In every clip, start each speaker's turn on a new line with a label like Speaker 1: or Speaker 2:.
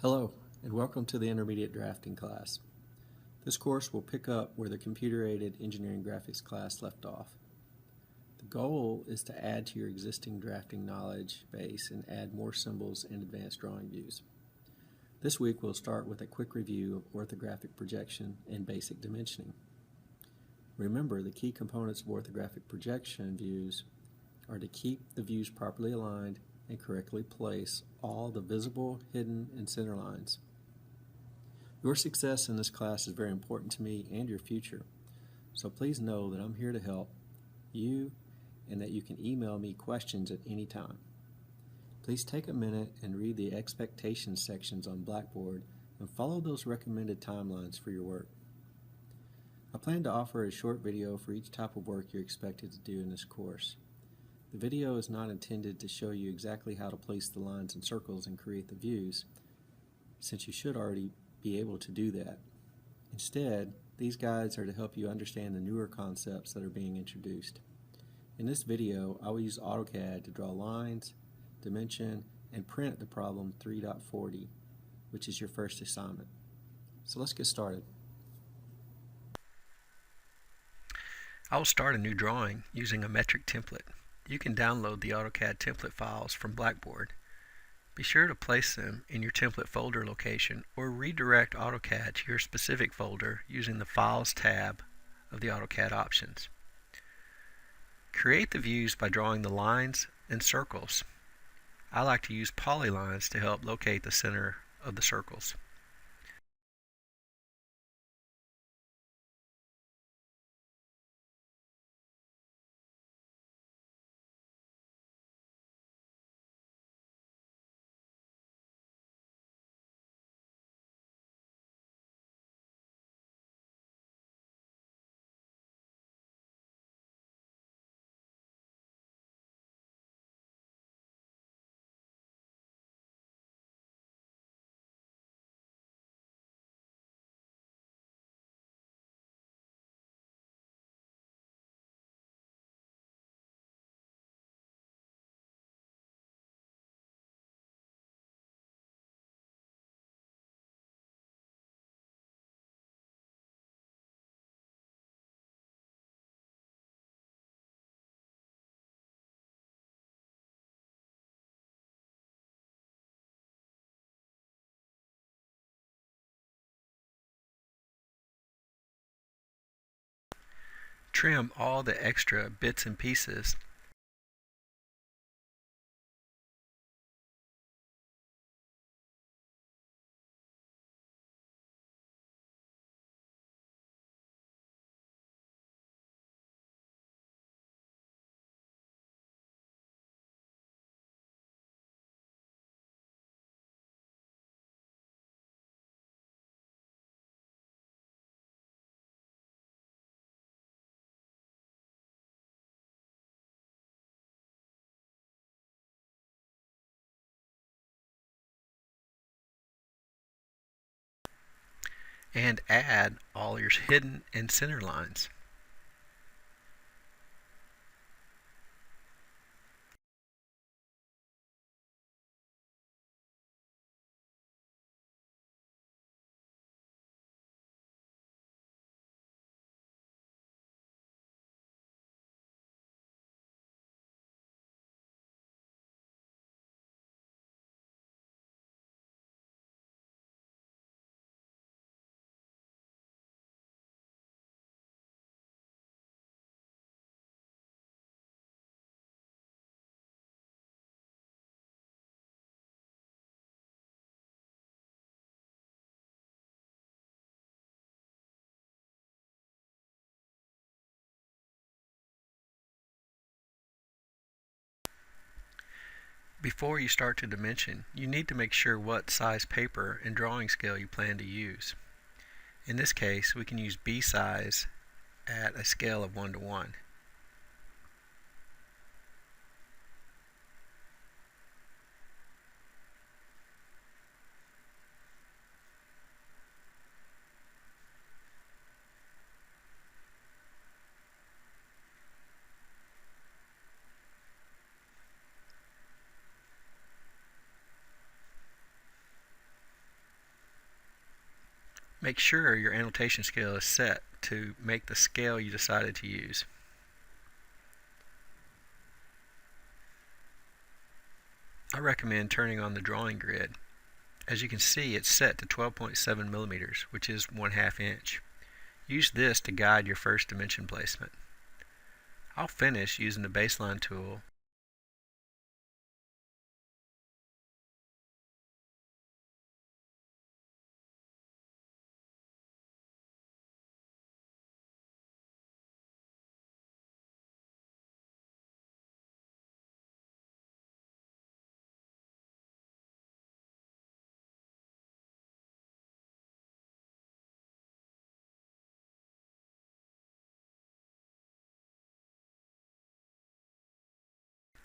Speaker 1: Hello, and welcome to the Intermediate Drafting class. This course will pick up where the Computer-Aided Engineering Graphics class left off. The goal is to add to your existing drafting knowledge base and add more symbols and advanced drawing views. This week we'll start with a quick review of orthographic projection and basic dimensioning. Remember, the key components of orthographic projection views are to keep the views properly aligned and correctly place all the visible, hidden, and center lines. Your success in this class is very important to me and your future, so please know that I'm here to help you and that you can email me questions at any time. Please take a minute and read the expectations sections on Blackboard and follow those recommended timelines for your work. I plan to offer a short video for each type of work you're expected to do in this course. The video is not intended to show you exactly how to place the lines and circles and create the views, since you should already be able to do that. Instead, these guides are to help you understand the newer concepts that are being introduced. In this video, I will use AutoCAD to draw lines, dimension, and print the problem 3.40, which is your first assignment. So let's get started.
Speaker 2: I will start a new drawing using a metric template. You can download the AutoCAD template files from Blackboard. Be sure to place them in your template folder location or redirect AutoCAD to your specific folder using the Files tab of the AutoCAD options. Create the views by drawing the lines and circles. I like to use polylines to help locate the center of the circles. Trim all the extra bits and pieces. And add all your hidden and center lines. Before you start to dimension, you need to make sure what size paper and drawing scale you plan to use. In this case, we can use B size at a scale of 1:1. Make sure your annotation scale is set to make the scale you decided to use. I recommend turning on the drawing grid. As you can see, it's set to 12.7 millimeters, which is 1/2 inch. Use this to guide your first dimension placement. I'll finish using the baseline tool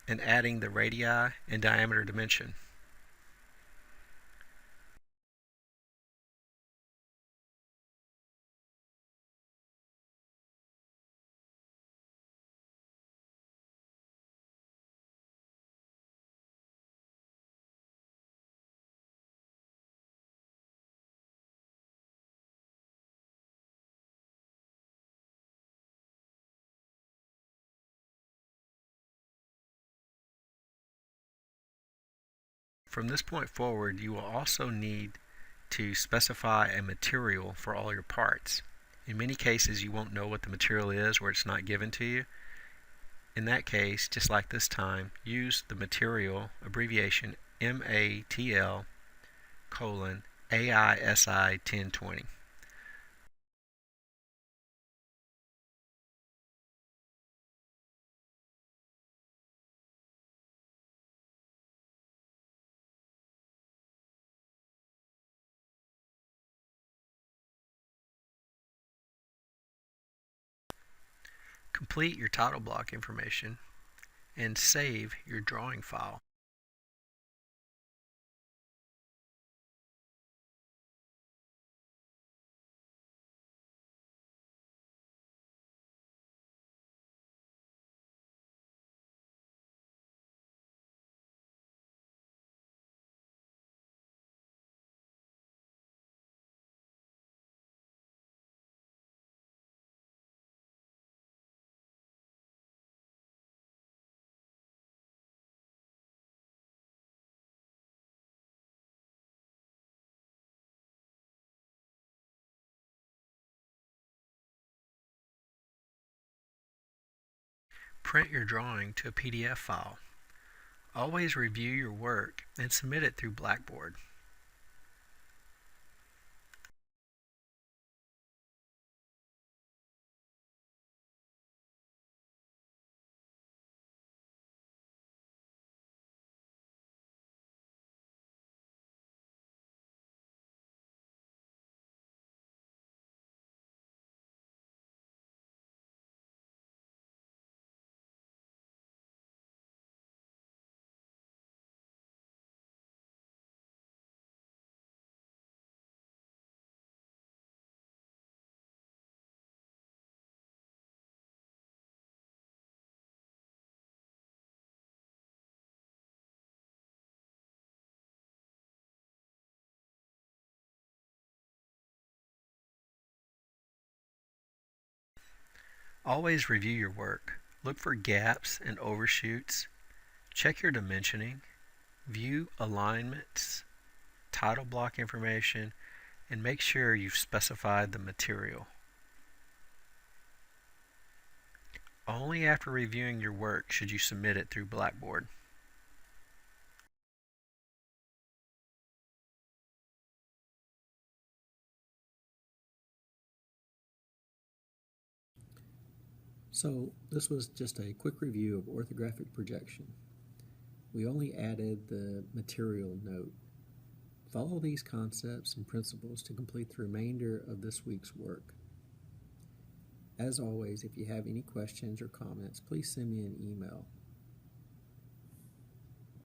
Speaker 2: and adding the radii and diameter dimension. From this point forward, you will also need to specify a material for all your parts. In many cases, you won't know what the material is or it's not given to you. In that case, just like this time, use the material abbreviation MATL AISI 1020. Complete your title block information and save your drawing file. Print your drawing to a PDF file. Always review your work and submit it through Blackboard. Always review your work. Look for gaps and overshoots. Check your dimensioning. View alignments, title block information, and make sure you've specified the material. Only after reviewing your work should you submit it through Blackboard.
Speaker 1: So this was just a quick review of orthographic projection. We only added the material note. Follow these concepts and principles to complete the remainder of this week's work. As always, if you have any questions or comments, please send me an email.